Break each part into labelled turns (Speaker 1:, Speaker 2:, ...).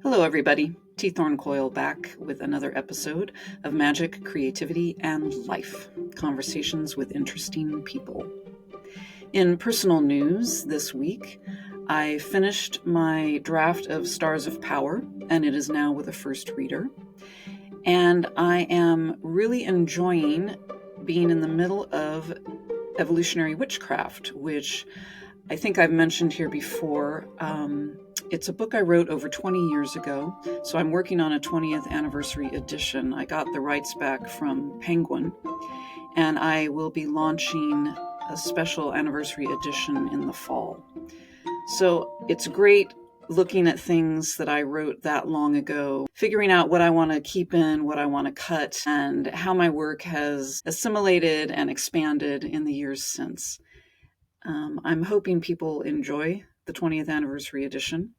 Speaker 1: Hello, everybody. Thorn Coyle back with another episode of Magic, Creativity, and Life Conversations with Interesting People. In personal news this week, I finished my draft of Stars of Power, and it is now with a first reader. And I am really enjoying being in the middle of Evolutionary Witchcraft, which I think I've mentioned here before. It's a book I wrote over 20 years ago, so I'm working on a 20th anniversary edition. I got the rights back from Penguin, and I will be launching a special anniversary edition in the fall. So it's great looking at things that I wrote that long ago, figuring out what I want to keep in, what I want to cut, and how my work has assimilated and expanded in the years since. I'm hoping people enjoy the 20th anniversary edition.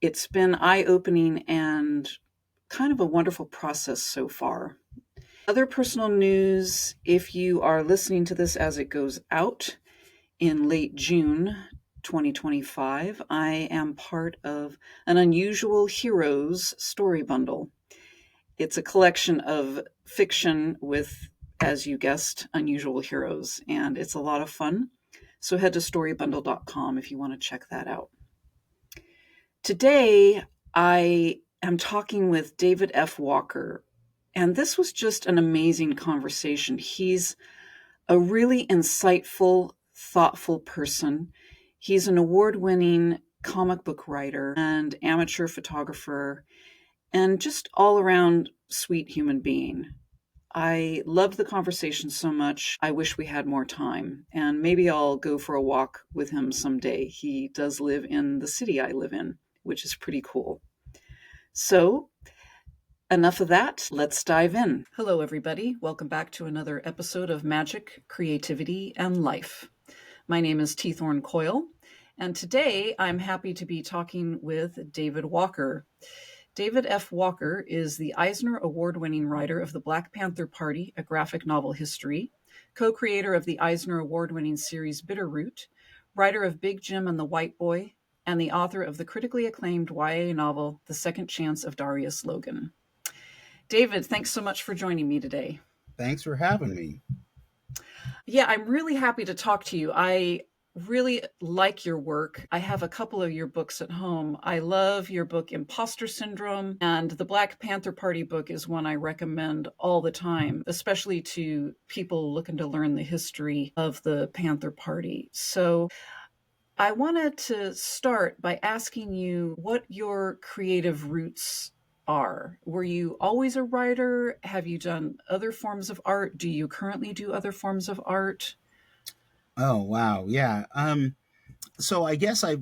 Speaker 1: It's been eye-opening and kind of a wonderful process so far. Other personal news, if you are listening to this as it goes out in late June 2025, I am part of an Unusual Heroes story bundle. It's a collection of fiction with, as you guessed, unusual heroes, and it's a lot of fun. So head to storybundle.com if you want to check that out. Today, I am talking with David F. Walker, and this was just an amazing conversation. He's a really insightful, thoughtful person. He's an award-winning comic book writer and amateur photographer, and just all-around sweet human being. I loved the conversation so much. I wish we had more time, and maybe I'll go for a walk with him someday. He does live in the city I live in, which is pretty cool. So, enough of that. Let's dive in. Hello, everybody. Welcome back to another episode of Magic, Creativity, and Life. My name is Thorn Coyle, and today I'm happy to be talking with David Walker. David F. Walker is the Eisner Award-winning writer of the Black Panther Party, a graphic novel history, co-creator of the Eisner Award-winning series Bitterroot, writer of Big Jim and the White Boy, and the author of the critically acclaimed YA novel, The Second Chance of Darius Logan. David, thanks so much for joining me today.
Speaker 2: Thanks for having me.
Speaker 1: Yeah, I'm really happy to talk to you. I really like your work. I have a couple of your books at home. I love your book, Imposter Syndrome, and the Black Panther Party book is one I recommend all the time, especially to people looking to learn the history of the Panther Party. So I wanted to start by asking you what your creative roots are. Were you always a writer? Have you done other forms of art? Do you currently do other forms of art?
Speaker 2: Oh, wow. Yeah. So I guess I've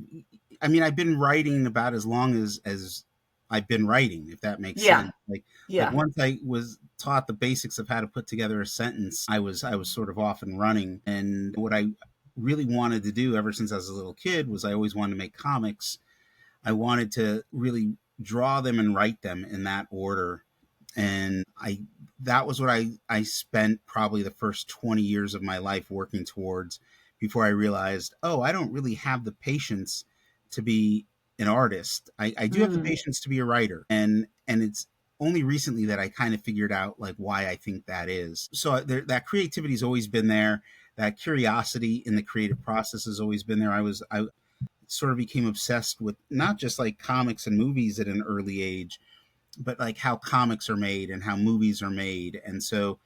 Speaker 2: been writing about as long as I've been writing, if that makes sense. Like once I was taught the basics of how to put together a sentence, I was sort of off and running. And what I really wanted to do ever since I was a little kid was I always wanted to make comics. I wanted to really draw them and write them in that order. And that was what I spent probably the first 20 years of my life working towards before I realized, oh, I don't really have the patience to be an artist. I do have the patience to be a writer. And it's only recently that I kind of figured out like why I think that is. So that creativity has always been there. That curiosity in the creative process has always been there. I sort of became obsessed with not just like comics and movies at an early age, but like how comics are made and how movies are made. And so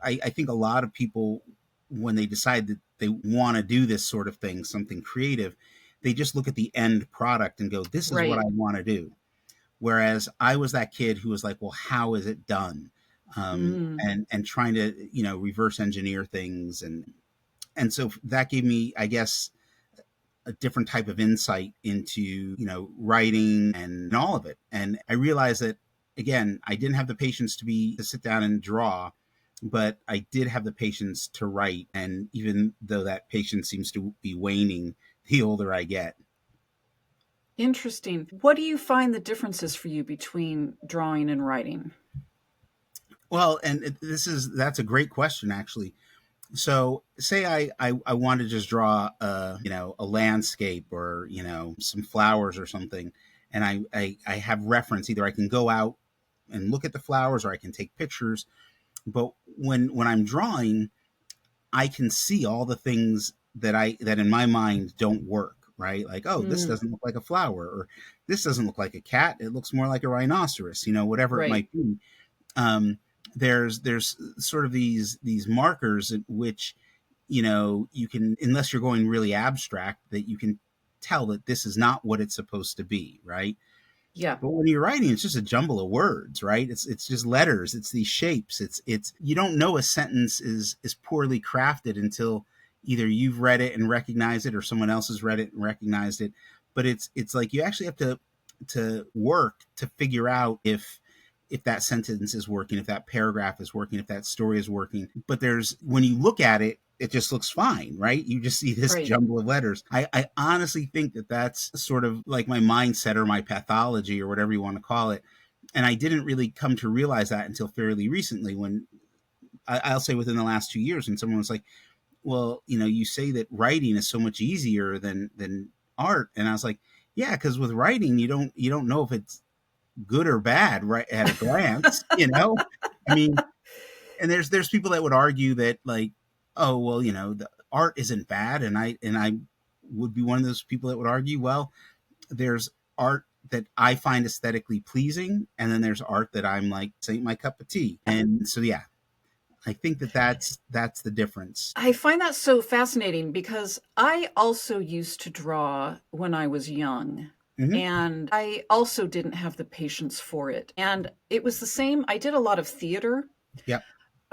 Speaker 2: I think a lot of people, when they decide that they want to do this sort of thing, something creative, they just look at the end product and go, this is what I want to do. Whereas I was that kid who was like, well, how is it done? And trying to, reverse engineer things. And so that gave me, I guess, a different type of insight into, writing and all of it. And I realized that, again, I didn't have the patience to sit down and draw, but I did have the patience to write. And even though that patience seems to be waning the older I get.
Speaker 1: Interesting. What do you find the differences for you between drawing and writing?
Speaker 2: Well, and that's a great question, actually. So say I want to just draw a landscape or some flowers or something, and I have reference. Either I can go out and look at the flowers, or I can take pictures. But when I'm drawing, I can see all the things that in my mind don't work, right? Like, oh, this
Speaker 1: Mm,
Speaker 2: doesn't look like a flower, or this doesn't look like a cat. It looks more like a rhinoceros, whatever it
Speaker 1: right.
Speaker 2: might be. Um, there's sort of these markers at which you can, unless you're going really abstract, that you can tell that this is not what it's supposed to be, right?
Speaker 1: Yeah.
Speaker 2: But when you're writing, it's just a jumble of words, right? It's just letters. It's these shapes. It's you don't know a sentence is poorly crafted until either you've read it and recognized it, or someone else has read it and recognized it. But it's like you actually have to work to figure out if that sentence is working, if that paragraph is working, if that story is working. But there's, when you look at it, it just looks fine, right? You just see this
Speaker 1: Right.
Speaker 2: jumble of letters. I honestly think that that's sort of like my mindset or my pathology or whatever you want to call it. And I didn't really come to realize that until fairly recently, when I'll say within the last 2 years, when someone was like, well, you say that writing is so much easier than art. And I was like, yeah, because with writing, you don't know if it's good or bad right at a glance. I mean, and there's people that would argue that, like, oh, well, the art isn't bad, and I would be one of those people that would argue, well, there's art that I find aesthetically pleasing, and then there's art that I'm like, this ain't my cup of tea. And so, yeah, I think that's the difference.
Speaker 1: I find that so fascinating because I also used to draw when I was young.
Speaker 2: Hmm.
Speaker 1: And I also didn't have the patience for it. And it was the same. I did a lot of theater
Speaker 2: Yep.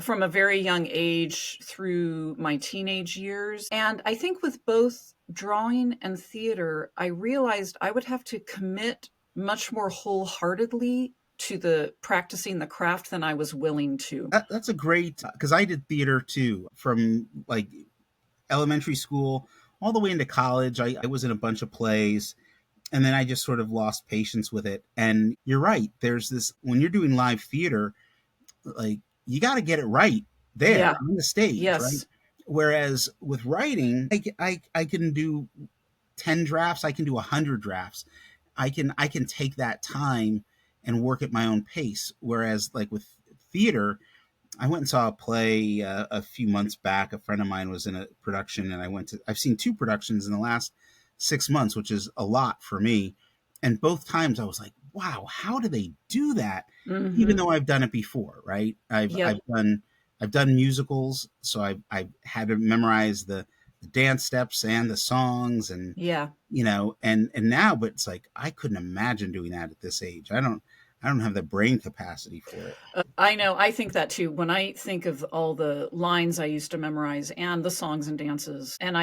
Speaker 1: from a very young age through my teenage years. And I think with both drawing and theater, I realized I would have to commit much more wholeheartedly to the practicing the craft than I was willing to.
Speaker 2: That's a great, because I did theater too, from like elementary school all the way into college. I was in a bunch of plays, and then I just sort of lost patience with it. And you're right. There's this, when you're doing live theater, like, you got to get it right there
Speaker 1: Yeah.
Speaker 2: on the stage, right?
Speaker 1: Yes.
Speaker 2: Whereas with writing, I can do 10 drafts, I can do 100 drafts. I can take that time and work at my own pace. Whereas, like, with theater, I went and saw a play a few months back. A friend of mine was in a production, and I've seen two productions in the last 6 months, which is a lot for me. And both times I was like, wow, how do they do that? Even
Speaker 1: Hmm.
Speaker 2: though I've done it before, right? I've
Speaker 1: Yep.
Speaker 2: I've done I've done musicals, so I've had to memorize the dance steps and the songs, and
Speaker 1: Yeah.
Speaker 2: and now, but it's like I couldn't imagine doing that at this age. I don't have the brain capacity for it.
Speaker 1: I know. I think that too. When I think of all the lines I used to memorize and the songs and dances, and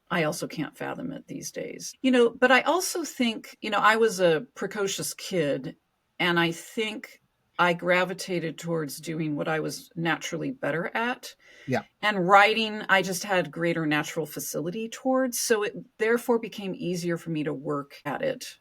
Speaker 1: I also can't fathom it these days. But I also think, I was a precocious kid, and I think I gravitated towards doing what I was naturally better at.
Speaker 2: Yeah.
Speaker 1: And writing, I just had greater natural facility towards. So it therefore became easier for me to work at it.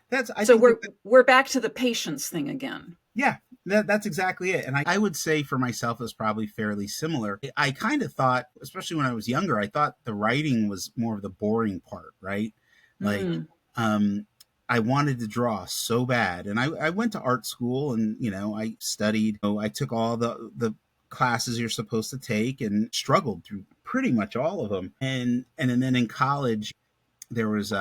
Speaker 2: That's I
Speaker 1: So
Speaker 2: think
Speaker 1: we're
Speaker 2: that
Speaker 1: we're back to the patience thing again.
Speaker 2: Yeah, that's exactly it. And I would say for myself is probably fairly similar. I kind of thought, especially when I was younger, I thought the writing was more of the boring part, right? Like,
Speaker 1: Mm,
Speaker 2: um, I wanted to draw so bad. And I went to art school, and, I studied. I took all the classes you're supposed to take and struggled through pretty much all of them. And then in college, there was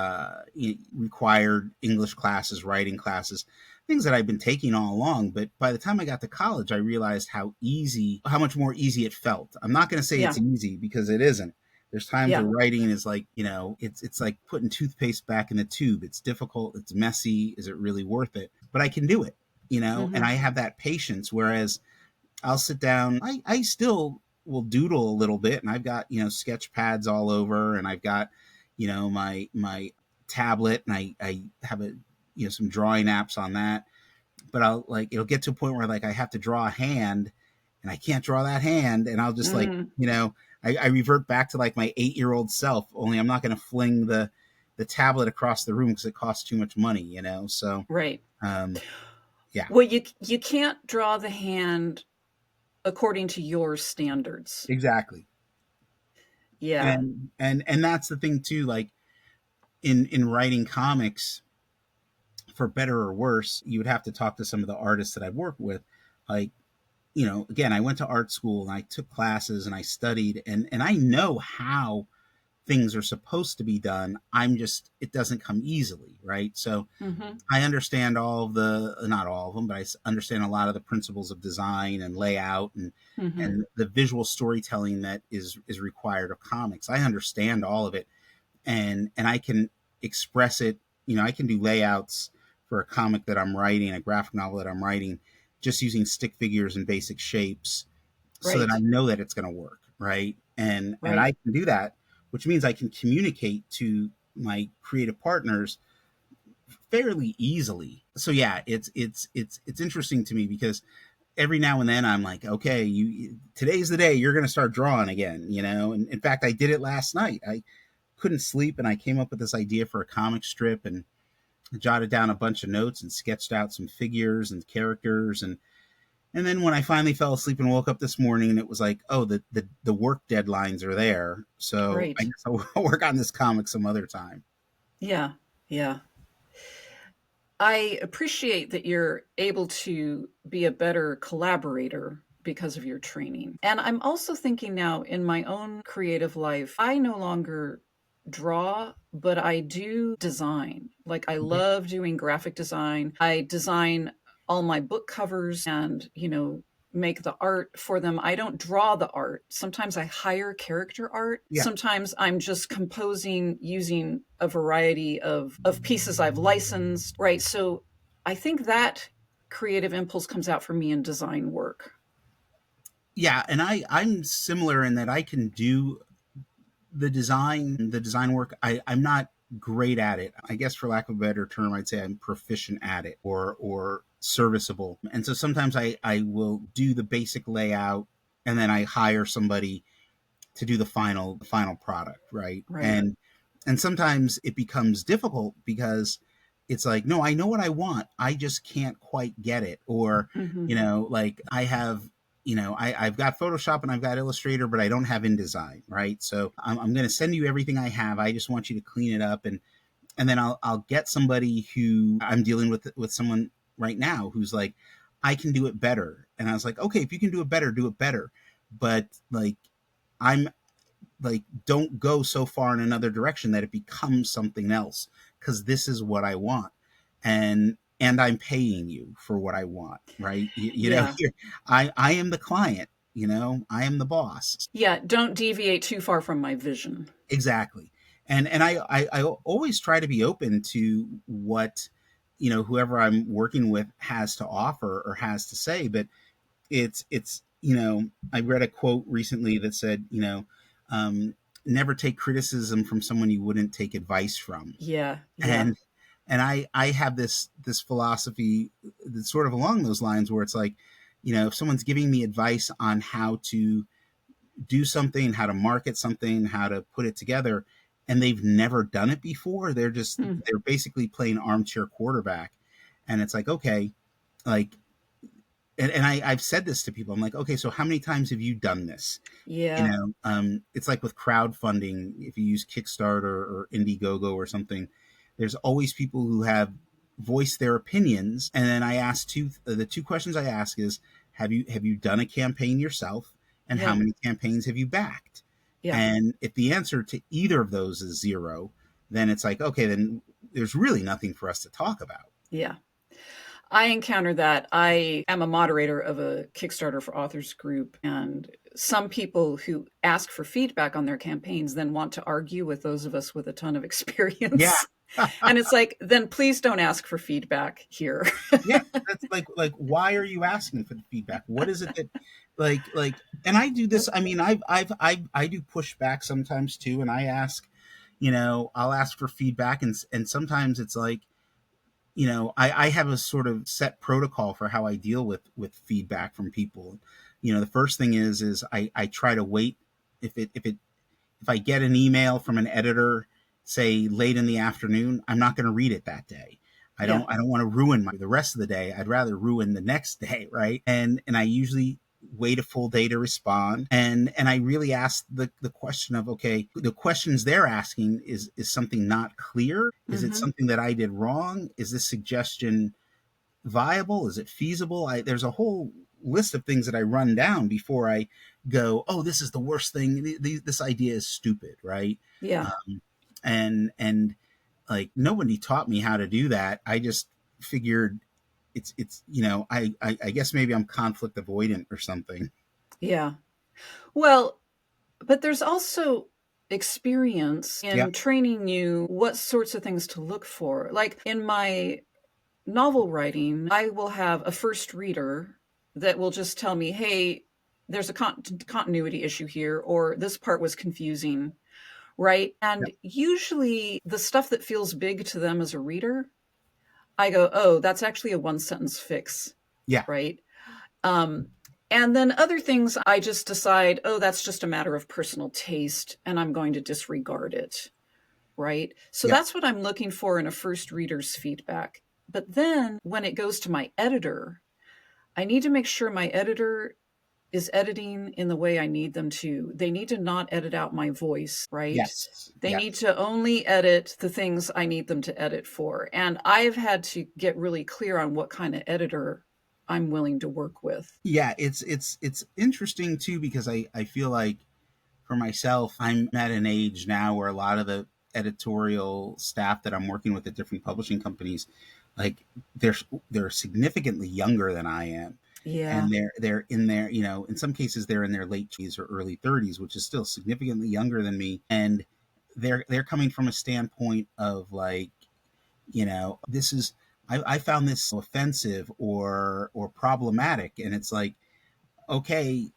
Speaker 2: required English classes, writing classes, things that I've been taking all along. But by the time I got to college, I realized how much more easy it felt. I'm not going to say
Speaker 1: yeah.
Speaker 2: it's easy, because it isn't. There's times
Speaker 1: Yeah.
Speaker 2: where writing is like, it's like putting toothpaste back in the tube. It's difficult. It's messy. Is it really worth it? But I can do it, and
Speaker 1: Mhm.
Speaker 2: I have that patience. Whereas I'll sit down. I still will doodle a little bit, and I've got sketch pads all over, and I've got my tablet, and I have some drawing apps on that. But it'll get to a point where, like, I have to draw a hand, and I can't draw that hand, and I'll just, like,
Speaker 1: Mm,
Speaker 2: I revert back to, like, my 8-year-old self. Only I'm not going to fling the tablet across the room because it costs too much money. So
Speaker 1: right.
Speaker 2: um, yeah,
Speaker 1: Well, you can't draw the hand according to your standards.
Speaker 2: exactly.
Speaker 1: Yeah.
Speaker 2: And that's the thing too. Like, in writing comics, for better or worse, you would have to talk to some of the artists that I've worked with. Like, again, I went to art school and I took classes and I studied, and I know how things are supposed to be done. It doesn't come easily, right? So
Speaker 1: Mm-hmm.
Speaker 2: I understand not all of them, but I understand a lot of the principles of design and layout
Speaker 1: Mm-hmm.
Speaker 2: and the visual storytelling that is required of comics. I understand all of it, and I can express it. I can do layouts for a comic that I'm writing, a graphic novel that I'm writing, just using stick figures and basic shapes, so that I
Speaker 1: Right.
Speaker 2: know that it's going to work, right? And
Speaker 1: Right.
Speaker 2: I can do that, which means I can communicate to my creative partners fairly easily. So yeah, it's interesting to me because every now and then I'm like, okay, today's the day you're going to start drawing again, And in fact, I did it last night. I couldn't sleep, and I came up with this idea for a comic strip, and jotted down a bunch of notes and sketched out some figures and characters, and then when I finally fell asleep and woke up this morning, it was like, oh, the work deadlines are there, so I
Speaker 1: Right.
Speaker 2: guess I'll work on this comic some other time.
Speaker 1: Yeah. Yeah. I appreciate that you're able to be a better collaborator because of your training. And I'm also thinking now in my own creative life, I no longer draw, but I do design. Like, I
Speaker 2: Okay.
Speaker 1: love doing graphic design. I design all my book covers and, make the art for them. I don't draw the art. Sometimes I hire character art.
Speaker 2: Yeah.
Speaker 1: Sometimes I'm just composing using a variety of pieces I've licensed, right? So I think that creative impulse comes out for me in design work.
Speaker 2: Yeah, and I'm similar in that I can do the design work. I'm not great at it. I guess for lack of a better term, I'd say I'm proficient at it, or serviceable. And so sometimes I will do the basic layout, and then I hire somebody to do the final product, right?
Speaker 1: Right.
Speaker 2: And sometimes it becomes difficult because it's like, no, I know what I want, I just can't quite get it. Or
Speaker 1: Mm-hmm.
Speaker 2: like I have, I've got Photoshop and I've got Illustrator, but I don't have InDesign, right? So I'm going to send you everything I have, I just want you to clean it up, and then I'll get somebody who I'm dealing with someone right now who's like, I can do it better. And I was like, okay, if you can do it better, do it better. But like, I'm like, don't go so far in another direction that it becomes something else, because this is what I want, and I'm paying you for what I want, right?
Speaker 1: Yeah.
Speaker 2: I am the client, I am the boss.
Speaker 1: Yeah. Don't deviate too far from my vision.
Speaker 2: Exactly. And I always try to be open to what whoever I'm working with has to offer or has to say. But it's I read a quote recently that said, um, never take criticism from someone you wouldn't take advice from.
Speaker 1: Yeah. Yeah.
Speaker 2: And I have this philosophy that's sort of along those lines, where it's like, if someone's giving me advice on how to do something, how to market something, how to put it together, and they've never done it before,
Speaker 1: Hmm.
Speaker 2: they're basically playing armchair quarterback. And it's like, okay, like, I've said this to people. I'm like, okay, so how many times have you done this?
Speaker 1: Yeah.
Speaker 2: It's like with crowdfunding. If you use Kickstarter or Indiegogo or something, there's always people who have voiced their opinions. And then the two questions I ask is, have you done a campaign yourself, and how
Speaker 1: Yeah.
Speaker 2: many campaigns have you backed?
Speaker 1: Yeah.
Speaker 2: And if the answer to either of those is zero, then it's like, okay, then there's really nothing for us to talk about.
Speaker 1: Yeah. I encounter that. I am a moderator of a Kickstarter for Authors group, and some people who ask for feedback on their campaigns then want to argue with those of us with a ton of
Speaker 2: Yeah.
Speaker 1: experience. And it's like, then please don't ask for feedback here.
Speaker 2: Yeah, that's like why are you asking for the feedback? What is it that like and I do this, I mean, I do pushback sometimes too, and I ask, I'll ask for feedback, and sometimes it's like, I have a sort of set protocol for how I deal with feedback from people. The first thing is I try to wait. If I get an email from an editor, say late in the afternoon, I'm not going to read it that day. I
Speaker 1: Yeah.
Speaker 2: don't I don't want to ruin the rest of the day. I'd rather ruin the next day, right? And I usually wait a full day to respond. And I really asked the question of, okay, the questions they're asking, is something not clear? Is it something that I did wrong? Is this suggestion viable? Is it feasible? There's a whole list of things that I run down before I go, oh, this is the worst thing. This idea is stupid, right?
Speaker 1: Yeah.
Speaker 2: And like, nobody taught me how to do that. I just figured it's I guess maybe I'm conflict avoidant or something.
Speaker 1: Yeah. Well, but there's also experience
Speaker 2: Yeah.
Speaker 1: in training you what sorts of things to look for. Like in my novel writing, I will have a first reader that will just tell me, hey, there's a continuity issue here, or this part was confusing, right?
Speaker 2: Yeah.
Speaker 1: And usually the stuff that feels big to them as a reader, I go, oh, that's actually a one sentence fix,
Speaker 2: Yeah.
Speaker 1: right? Um, and then other things, I just decide, oh, that's just a matter of personal taste, and I'm going to disregard it, right? So
Speaker 2: Yeah.
Speaker 1: that's what I'm looking for in a first reader's feedback. But then when it goes to my editor, I need to make sure my editor is editing in the way I need them to. They need to not edit out my voice, right?
Speaker 2: Yes.
Speaker 1: They
Speaker 2: Yes.
Speaker 1: need to only edit the things I need them to edit for. And I've had to get really clear on what kind of editor I'm willing to work with.
Speaker 2: Yeah, it's interesting too, because I feel like, for myself, I'm at an age now where a lot of the editorial staff that I'm working with at different publishing companies, like, they're significantly younger than I am.
Speaker 1: Yeah.
Speaker 2: And they're in their, in some cases they're in their late 20s or early 30s, which is still significantly younger than me. And they're coming from a standpoint of, like, this is, I found this offensive or problematic. And it's like, okay,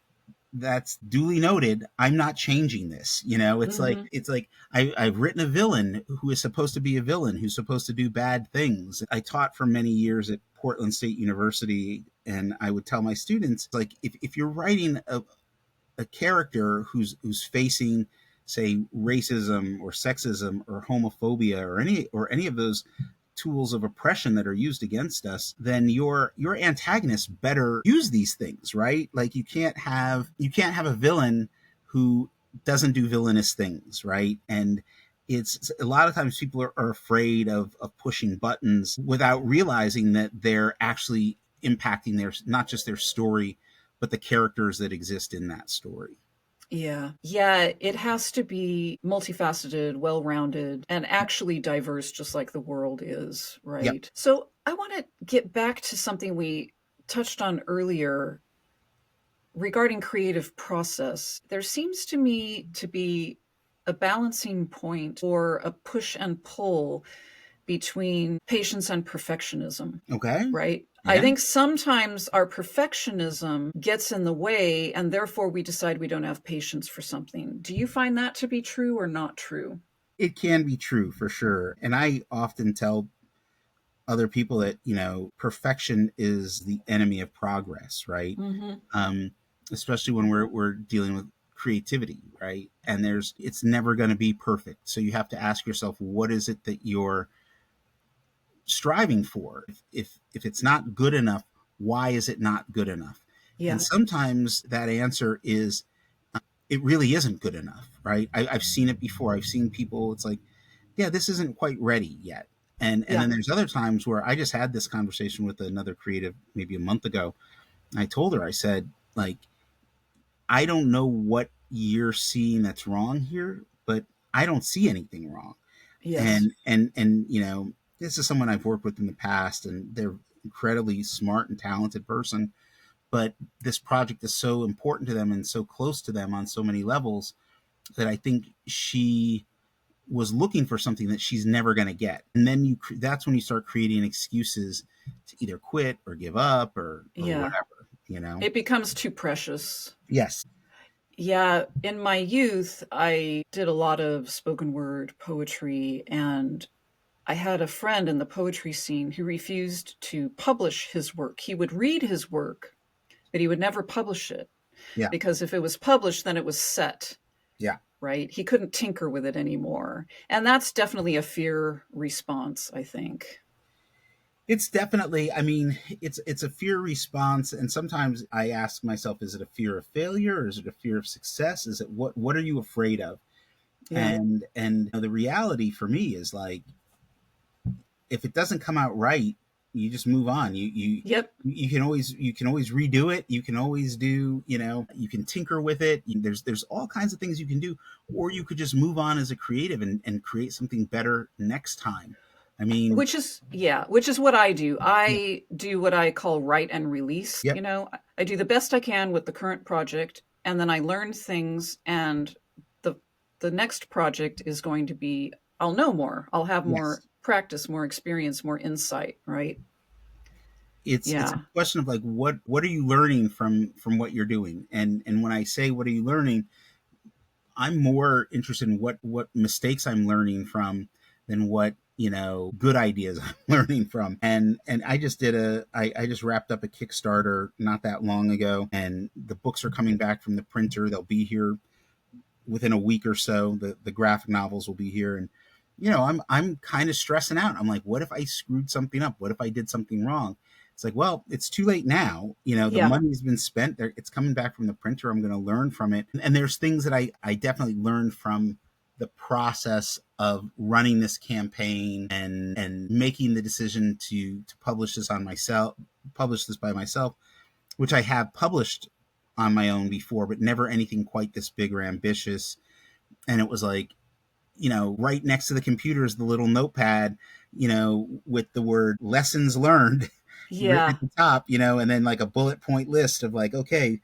Speaker 2: that's duly noted. I'm not changing this.
Speaker 1: Mm-hmm.
Speaker 2: It's like, I've written a villain who is supposed to be a villain, who's supposed to do bad things. I taught for many years at Portland State University, and I would tell my students, like, if you're writing a character who's facing, say, racism or sexism or homophobia or any of those tools of oppression that are used against us, then your antagonist better use these things, right? Like, you can't have a villain who doesn't do villainous things, right? And it's a lot of times people are afraid of pushing buttons without realizing that they're actually impacting their, not just their story, but the characters that exist in that story.
Speaker 1: Yeah. Yeah. It has to be multifaceted, well rounded, and actually diverse, just like the world is,
Speaker 2: Yep.
Speaker 1: right? So I want to get back to something we touched on earlier regarding creative process. There seems to me to be a balancing point or a push and pull between patience and perfectionism,
Speaker 2: Okay.
Speaker 1: right? I
Speaker 2: Yeah.
Speaker 1: think sometimes our perfectionism gets in the way, and therefore we decide we don't have patience for something. Do you find that to be true or not true?
Speaker 2: It can be true for sure. And I often tell other people that, perfection is the enemy of progress, right?
Speaker 1: Mm-hmm.
Speaker 2: Um, Especially when we're dealing with creativity, right? And it's never going to be perfect. So you have to ask yourself, what is it that you're striving for? If it's not good enough, why is it not good enough?
Speaker 1: Yeah.
Speaker 2: And sometimes that answer is, it really isn't good enough, right? I've seen it before. I've seen people, it's like, yeah, this isn't quite ready yet. And
Speaker 1: Yeah.
Speaker 2: then there's other times where I just had this conversation with another creative maybe a month ago. I told her, I said, like, I don't know what you're seeing that's wrong here, but I don't see anything wrong.
Speaker 1: Yes.
Speaker 2: And this is someone I've worked with in the past, and they're incredibly smart and talented person, but this project is so important to them and so close to them on so many levels that I think she was looking for something that she's never going to get. And then that's when you start creating excuses to either quit or give up or
Speaker 1: Yeah.
Speaker 2: whatever.
Speaker 1: It becomes too precious.
Speaker 2: Yes.
Speaker 1: Yeah. In my youth, I did a lot of spoken word poetry, and I had a friend in the poetry scene who refused to publish his work. He would read his work, but he would never publish it,
Speaker 2: Yeah.
Speaker 1: because if it was published, then it was set,
Speaker 2: Yeah.
Speaker 1: right? He couldn't tinker with it anymore. And that's definitely a fear response, I think.
Speaker 2: It's definitely, I mean, it's a fear response, and sometimes I ask myself, is it a fear of failure, or is it a fear of success? Is it what are you afraid of?
Speaker 1: Yeah.
Speaker 2: And the reality for me is like, if it doesn't come out right, you just move on.
Speaker 1: Yep.
Speaker 2: You can always redo it. You can always do, you can tinker with it. There's all kinds of things you can do, or you could just move on as a creative and create something better next time. I mean,
Speaker 1: Which is what I do.
Speaker 2: yeah,
Speaker 1: I do what I call write and release.
Speaker 2: yep,
Speaker 1: I do the best I can with the current project, and then I learn things, and the the next project is going to be, I'll know more. I'll have more
Speaker 2: yes.
Speaker 1: practice, more experience, more insight, right?
Speaker 2: It's a
Speaker 1: Yeah.
Speaker 2: question of like, what are you learning from what you're doing? And when I say what are you learning, I'm more interested in what mistakes I'm learning from than what good ideas I'm learning from. And I just wrapped up a Kickstarter not that long ago, and the books are coming back from the printer. They'll be here within a week or so. The graphic novels will be here, and I'm kind of stressing out. I'm like, what if I screwed something up? What if I did something wrong? It's like, well, it's too late now. The
Speaker 1: Yeah.
Speaker 2: money's been spent. It's coming back from the printer. I'm going to learn from it. And there's things that I definitely learned from the process of running this campaign and making the decision to publish this by myself, which I have published on my own before, but never anything quite this big or ambitious. And it was like, right next to the computer is the little notepad, with the word lessons learned written
Speaker 1: Yeah.
Speaker 2: at the top, and then like a bullet point list of like, okay,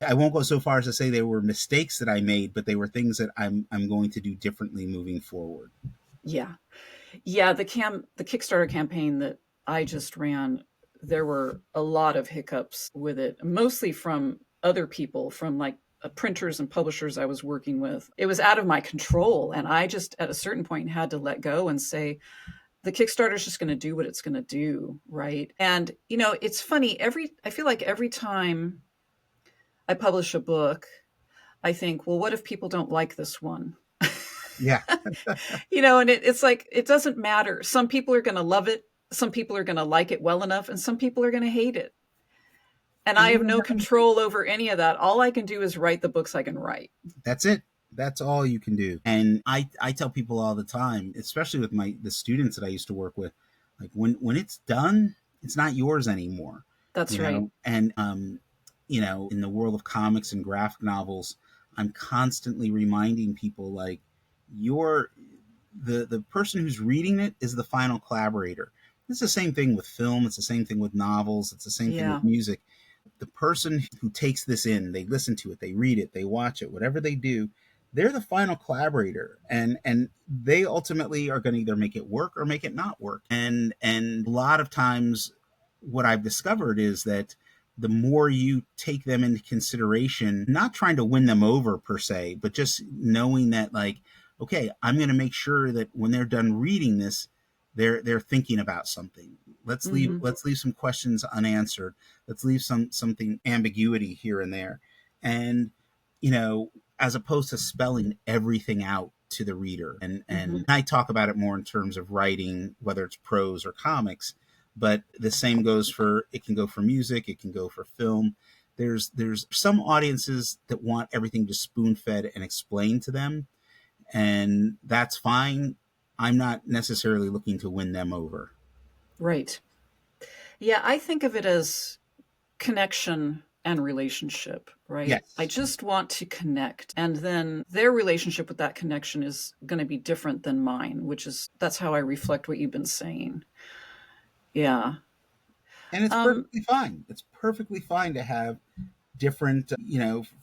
Speaker 2: I won't go so far as to say they were mistakes that I made, but they were things that I'm going to do differently moving forward.
Speaker 1: Yeah. Yeah, the Kickstarter campaign that I just ran, there were a lot of hiccups with it, mostly from other people, from like printers and publishers I was working with. It was out of my control, and I just at a certain point had to let go and say the Kickstarter is just going to do what it's going to do, right? And it's funny, every I feel like every time I publish a book, I think, well, what if people don't like this one?
Speaker 2: Yeah,
Speaker 1: And it's like, it doesn't matter. Some people are going to love it. Some people are going to like it well enough, and some people are going to hate it. And
Speaker 2: and
Speaker 1: I have no control over any of that. All I can do is write the books I can write.
Speaker 2: that's it. That's all you can do. And I tell people all the time, especially with the students that I used to work with, like when it's done, it's not yours anymore.
Speaker 1: That's right.
Speaker 2: And in the world of comics and graphic novels, I'm constantly reminding people like, you're the person who's reading it is the final collaborator. It's the same thing with film, it's the same thing with novels, it's the same thing
Speaker 1: Yeah.
Speaker 2: with music. The person who takes this in, they listen to it, they read it, they watch it, whatever they do, they're the final collaborator, and they ultimately are going to either make it work or make it not work. And a lot of times what I've discovered is that the more you take them into consideration, not trying to win them over per se, but just knowing that like, okay, I'm going to make sure that when they're done reading this, they're thinking about something.
Speaker 1: Mm-hmm.
Speaker 2: Let's leave some questions unanswered. Let's leave something ambiguity here and there. And you know, as opposed to spelling everything out to the reader.
Speaker 1: Mm-hmm.
Speaker 2: And I talk about it more in terms of writing, whether it's prose or comics, but the same goes for, it can go for music, it can go for film. There's some audiences that want everything just spoon fed and explained to them, and that's fine. I'm not necessarily looking to win them over.
Speaker 1: Right. Yeah, I think of it as connection and relationship, right? I
Speaker 2: Yes.
Speaker 1: just want to connect. And then their relationship with that connection is going to be different than mine, that's how I reflect what you've been saying. Yeah.
Speaker 2: And it's
Speaker 1: Um,
Speaker 2: perfectly fine. It's perfectly fine to have different,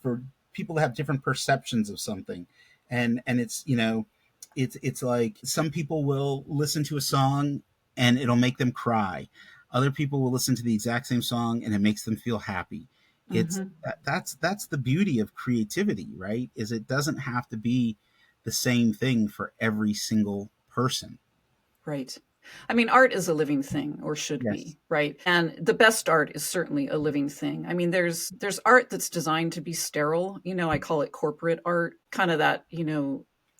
Speaker 2: for people to have different perceptions of something. And it's, it's like some people will listen to a song and it'll make them cry. Other people will listen to the exact same song and it makes them feel happy. It's
Speaker 1: mhm.
Speaker 2: that's the beauty of creativity, right? Is it doesn't have to be the same thing for every single person.
Speaker 1: Right. I mean, art is a living thing, or should
Speaker 2: Yes.
Speaker 1: be, right? And the best art is certainly a living thing. I mean, there's art that's designed to be sterile. I call it corporate art, kind of that,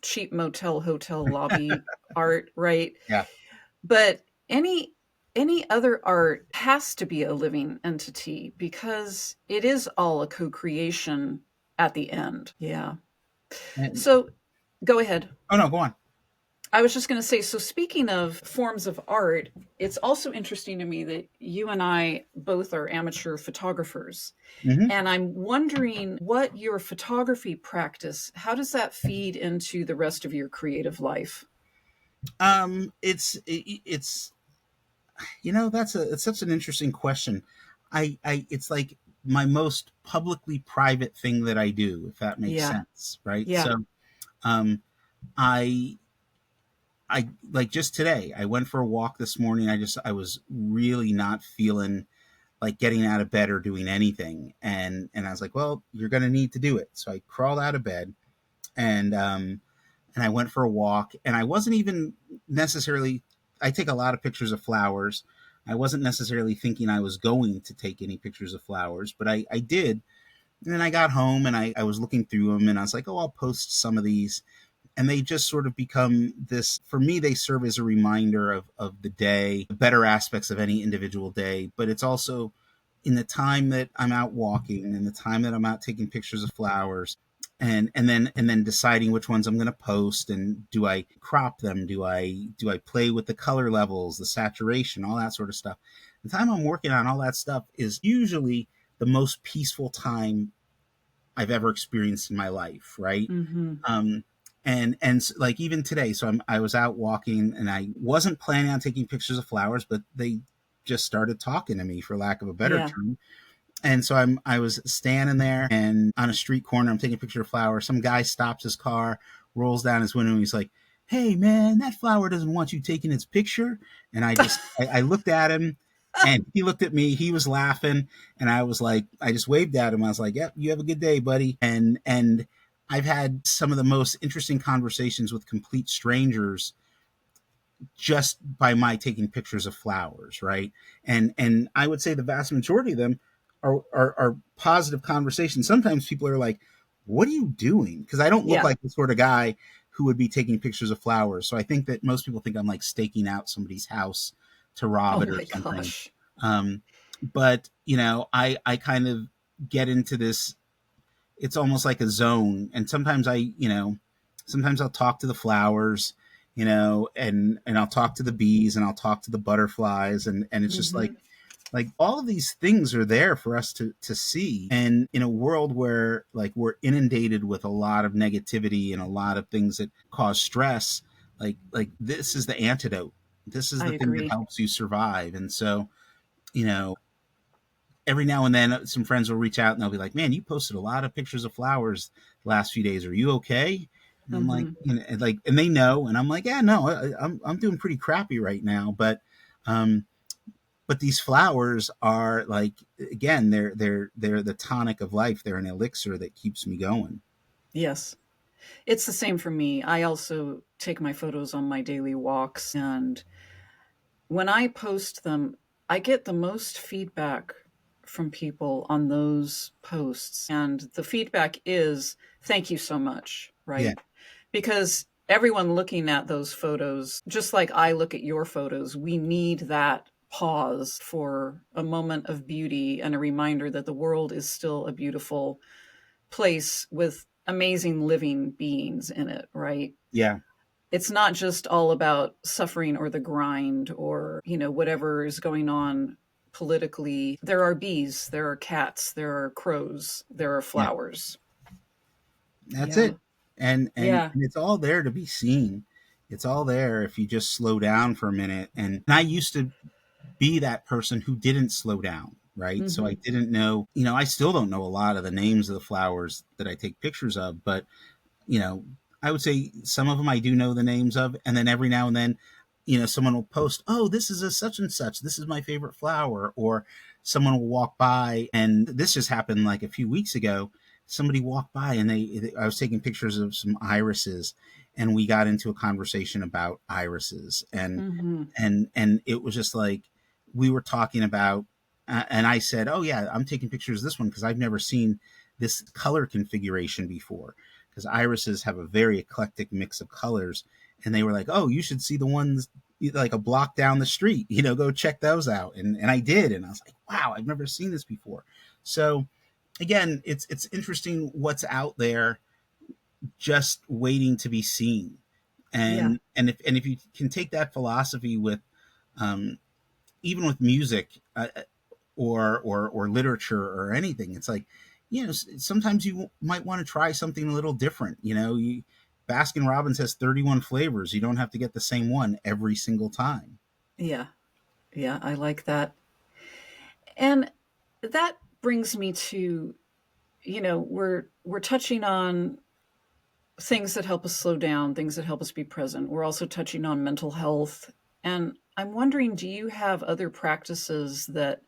Speaker 1: cheap motel hotel lobby art, right?
Speaker 2: Yeah.
Speaker 1: But any any other art has to be a living entity because it is all a co-creation at the end. Yeah.
Speaker 2: And,
Speaker 1: So go ahead.
Speaker 2: oh no, go on.
Speaker 1: I was just going to say, so speaking of forms of art, it's also interesting to me that you and I both are amateur photographers.
Speaker 2: Mm-hmm.
Speaker 1: And I'm wondering what your photography practice, how does that feed into the rest of your creative life?
Speaker 2: It's it's such an interesting question. It's like my most publicly private thing that I do, if that makes
Speaker 1: Yeah.
Speaker 2: sense, right?
Speaker 1: Yeah.
Speaker 2: So, um, I I like just today, I went for a walk this morning. I was really not feeling like getting out of bed or doing anything, and I was like, well, you're going to need to do it. So I crawled out of bed and I went for a walk, and I wasn't even necessarily. I take a lot of pictures of flowers. I wasn't necessarily thinking I was going to take any pictures of flowers, but I did. And then I got home and I was looking through them and I was like, oh, I'll post some of these. And they just sort of become this, for me, they serve as a reminder of the day, the better aspects of any individual day. But it's also in the time that I'm out walking and the time that I'm out taking pictures of flowers and then deciding which ones I'm going to post, and do I crop them, do I play with the color levels, the saturation, all that sort of stuff. The time I'm working on all that stuff is usually the most peaceful time I've ever experienced in my life, right?
Speaker 1: Mm-hmm.
Speaker 2: um and like even today, so I was out walking and I wasn't planning on taking pictures of flowers, but they just started talking to me, for lack of a better
Speaker 1: Yeah.
Speaker 2: term. And so I was standing there and on a street corner, I'm taking a picture of flowers. Some guy stops his car, rolls down his window, and he's like, "Hey man, that flower doesn't want you taking its picture." And I looked at him and he looked at me, he was laughing, and I was like, I just waved at him. I was like, "Yep, you have a good day, buddy." And I've had some of the most interesting conversations with complete strangers just by my taking pictures of flowers, right? And I would say the vast majority of them are positive conversations. Sometimes people are like, "What are you doing?" Because I don't look
Speaker 1: Yeah.
Speaker 2: like the sort of guy who would be taking pictures of flowers. So I think that most people think I'm like staking out somebody's house to rob
Speaker 1: Oh
Speaker 2: it or
Speaker 1: my
Speaker 2: something.
Speaker 1: gosh.
Speaker 2: But I kind of get into this. It's almost like a zone, and sometimes I'll talk to the flowers, and I'll talk to the bees, and I'll talk to the butterflies, and it's just
Speaker 1: Mm-hmm.
Speaker 2: like all of these things are there for us to see. And in a world where like we're inundated with a lot of negativity and a lot of things that cause stress, like this is the antidote. This is
Speaker 1: I
Speaker 2: the thing that
Speaker 1: agree.
Speaker 2: helps you survive. And so, you know every now and then some friends will reach out and they'll be like, "Man, you posted a lot of pictures of flowers the last few days. Are you okay?" And I'm like,
Speaker 1: Mm-hmm.
Speaker 2: and they know, and I'm like, "Yeah, no, I'm doing pretty crappy right now." Um, but these flowers are like, again, they're the tonic of life. They're an elixir that keeps me going.
Speaker 1: Yes. It's the same for me. I also take my photos on my daily walks, and when I post them, I get the most feedback from people on those posts. And the feedback is, thank you so much,
Speaker 2: Yeah,
Speaker 1: right? Because everyone looking at those photos, just like I look at your photos, we need that pause for a moment of beauty and a reminder that the world is still a beautiful place with amazing living beings in it, right?
Speaker 2: yeah,
Speaker 1: It's not just all about suffering or the grind or, whatever is going on politically. There are bees, there are cats, there are crows, there are
Speaker 2: yeah.
Speaker 1: flowers.
Speaker 2: That's
Speaker 1: Yeah.
Speaker 2: it. And
Speaker 1: Yeah.
Speaker 2: it's all there to be seen. It's all there if you just slow down for a minute. And I used to be that person who didn't slow down, right? So I
Speaker 1: Hmm.
Speaker 2: didn't know, I still don't know a lot of the names of the flowers that I take pictures of, but you know, I would say some of them I do know the names of, and then every now and then, someone will post, "Oh, this is a such and such. This is my favorite flower," or someone will walk by, and this just happened like a few weeks ago. Somebody walked by, and I was taking pictures of some irises, and we got into a conversation about irises, and
Speaker 1: Hmm.
Speaker 2: and and it was just like we were talking about, and I said, "Oh yeah, I'm taking pictures of this one because I've never seen this color configuration before." Because irises have a very eclectic mix of colors, and they were like, "Oh, you should see the ones like a block down the street, go check those out. And I did. And I was like, wow, I've never seen this before. So again, it's interesting what's out there just waiting to be seen. And if you can take that philosophy with um, even with music, or literature or anything, it's like, sometimes you might want to try something a little different. Baskin Robbins has 31 flavors. You don't have to get the same one every single time.
Speaker 1: Yeah. Yeah, I like that. And that brings me to, we're touching on things that help us slow down, things that help us be present. We're also touching on mental health. And I'm wondering, do you have other practices that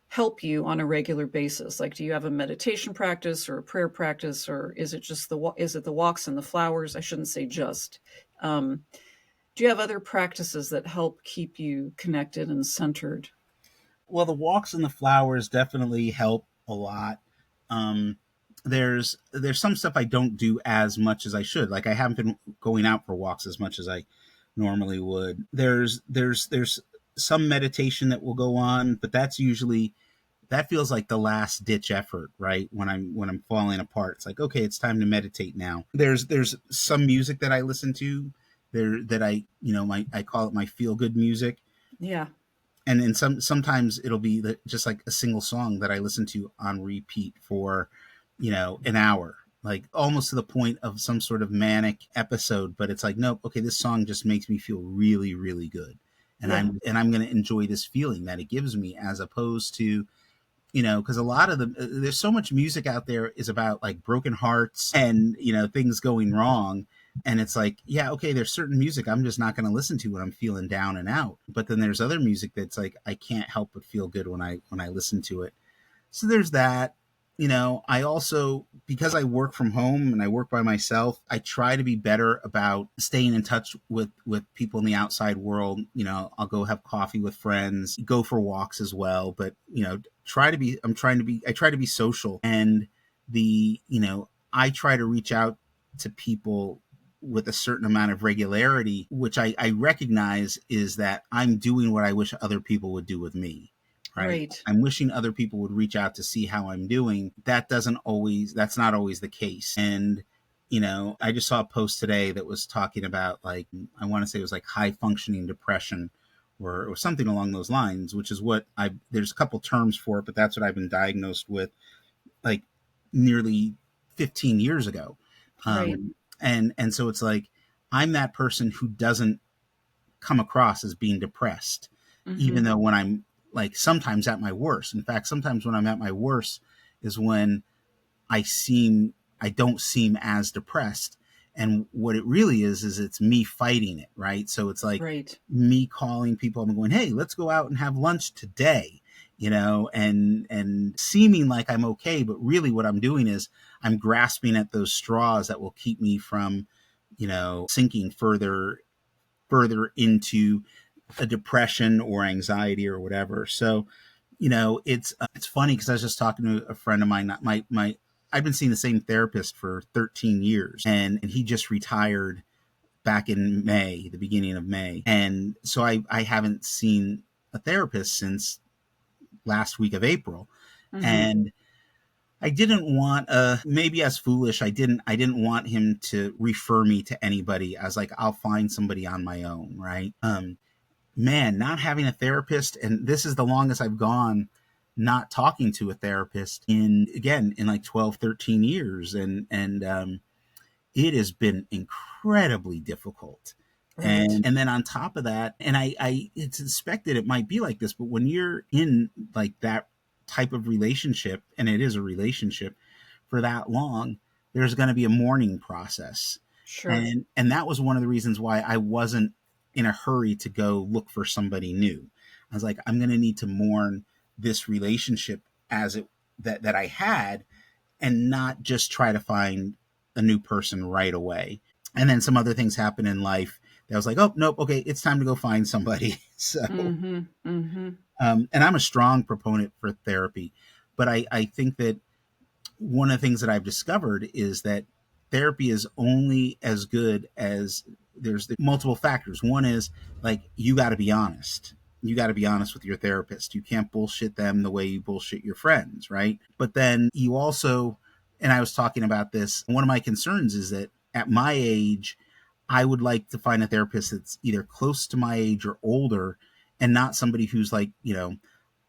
Speaker 1: help you on a regular basis? Like, do you have a meditation practice or a prayer practice, or is it just the walks and the flowers? I shouldn't say just. Do you have other practices that help keep you connected and centered?
Speaker 2: Well, the walks and the flowers definitely help a lot. Um, there's some stuff I don't do as much as I should. Like, I haven't been going out for walks as much as I normally would. There's some meditation that will go on, but that feels like the last ditch effort, right? When I'm falling apart, it's like, okay, it's time to meditate now. There's some music that I listen to there that I call it my feel good music.
Speaker 1: Yeah.
Speaker 2: And then sometimes it'll be just like a single song that I listen to on repeat for an hour, like almost to the point of some sort of manic episode. But it's like, nope, okay, this song just makes me feel really, really good, and
Speaker 1: Yeah.
Speaker 2: I'm going to enjoy this feeling that it gives me, as opposed to, because a lot of there's so much music out there is about like broken hearts and things going wrong. And it's like, yeah, okay, there's certain music I'm just not going to listen to when I'm feeling down and out, but then there's other music that's like, I can't help but feel good when I listen to it. So there's that. I also, because I work from home and I work by myself, I try to be better about staying in touch with people in the outside world. I'll go have coffee with friends, go for walks as well, but I try to be social. And I try to reach out to people with a certain amount of regularity, which I recognize is that I'm doing what I wish other people would do with me.
Speaker 1: Right.
Speaker 2: I'm wishing other people would reach out to see how I'm doing. That's not always the case. And, I just saw a post today that was talking about, like, I want to say it was like high functioning depression or something along those lines, which is what there's a couple terms for it, but that's what I've been diagnosed with like nearly 15 years ago.
Speaker 1: Right.
Speaker 2: And so it's like, I'm that person who doesn't come across as being depressed, even though when I'm like sometimes at my worst. In fact, sometimes when I'm at my worst is when I don't seem as depressed. And what it really is it's me fighting it, right? So it's like
Speaker 1: Right.
Speaker 2: me calling people and going, hey, let's go out and have lunch today, and seeming like I'm okay, but really what I'm doing is I'm grasping at those straws that will keep me from, sinking further into a depression or anxiety or whatever. So, it's funny because I was just talking to a friend of mine. My I've been seeing the same therapist for 13 years, and he just retired back in May, the beginning of May, and so I haven't seen a therapist since last week of April, and I didn't want maybe as foolish. I didn't want him to refer me to anybody. I was like, I'll find somebody on my own, right? Man, not having a therapist, and this is the longest I've gone not talking to a therapist in like 12, 13 years. And it has been incredibly difficult.
Speaker 1: Right.
Speaker 2: And then on top of that, and I suspected it might be like this, but when you're in like that type of relationship, and it is a relationship for that long, there's going to be a mourning process.
Speaker 1: Sure.
Speaker 2: And that was one of the reasons why I wasn't in a hurry to go look for somebody new. I was like, I'm going to need to mourn this relationship as it that I had, and not just try to find a new person right away. And then some other things happen in life that I was like, oh nope, okay, it's time to go find somebody. So and I'm a strong proponent for therapy, but I think that one of the things that I've discovered is that therapy is only as good as there's the multiple factors. One is like, you got to be honest. You got to be honest with your therapist. You can't bullshit them the way you bullshit your friends, right? But then you also, and I was talking about this, one of my concerns is that at my age, I would like to find a therapist that's either close to my age or older, and not somebody who's like,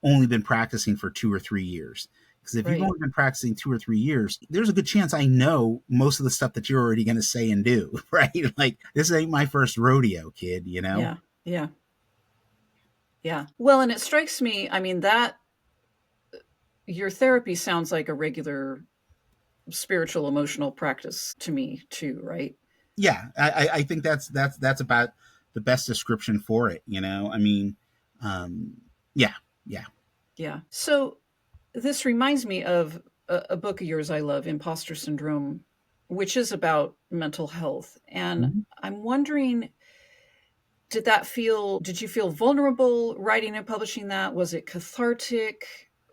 Speaker 2: only been practicing for 2 or 3 years. Because if you've only been practicing 2 or 3 years, there's a good chance I know most of the stuff that you're already going to say and do, right? Like, this ain't my first rodeo, kid,
Speaker 1: Yeah. Yeah. Yeah. Well, and it strikes me, I mean, that your therapy sounds like a regular spiritual emotional practice to me too, right?
Speaker 2: Yeah. I think that's about the best description for it. I mean, yeah. Yeah.
Speaker 1: Yeah. So this reminds me of a book of yours I love, Imposter Syndrome, which is about mental health. And
Speaker 2: Mm-hmm.
Speaker 1: I'm wondering, did you feel vulnerable writing and publishing that? Was it cathartic?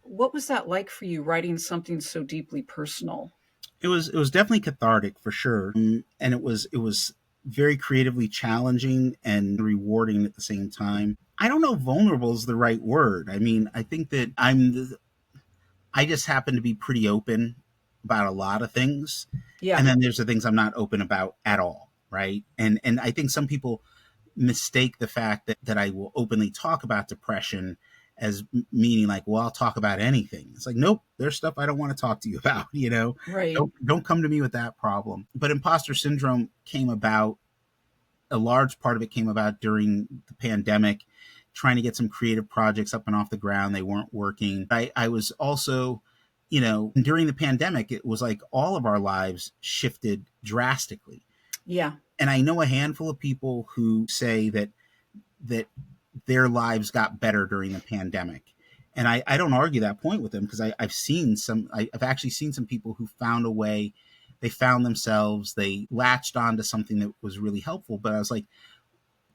Speaker 1: What was that like for you, writing something so deeply personal?
Speaker 2: It was definitely cathartic for sure. And it was very creatively challenging and rewarding at the same time. I don't know if vulnerable is the right word. I mean, I think that I just happen to be pretty open about a lot of things.
Speaker 1: Yeah.
Speaker 2: And then there's the things I'm not open about at all. Right. And I think some people mistake the fact that I will openly talk about depression as meaning like, well, I'll talk about anything. It's like, nope, there's stuff I don't want to talk to you about,
Speaker 1: Right.
Speaker 2: don't come to me with that problem. But imposter syndrome came about, a large part of it came about during the pandemic, trying to get some creative projects up and off the ground. They weren't working. I was also, during the pandemic, it was like all of our lives shifted drastically.
Speaker 1: Yeah.
Speaker 2: And I know a handful of people who say that their lives got better during the pandemic. And I don't argue that point with them, because I've actually seen some people who found a way, they found themselves, they latched onto something that was really helpful. But I was like,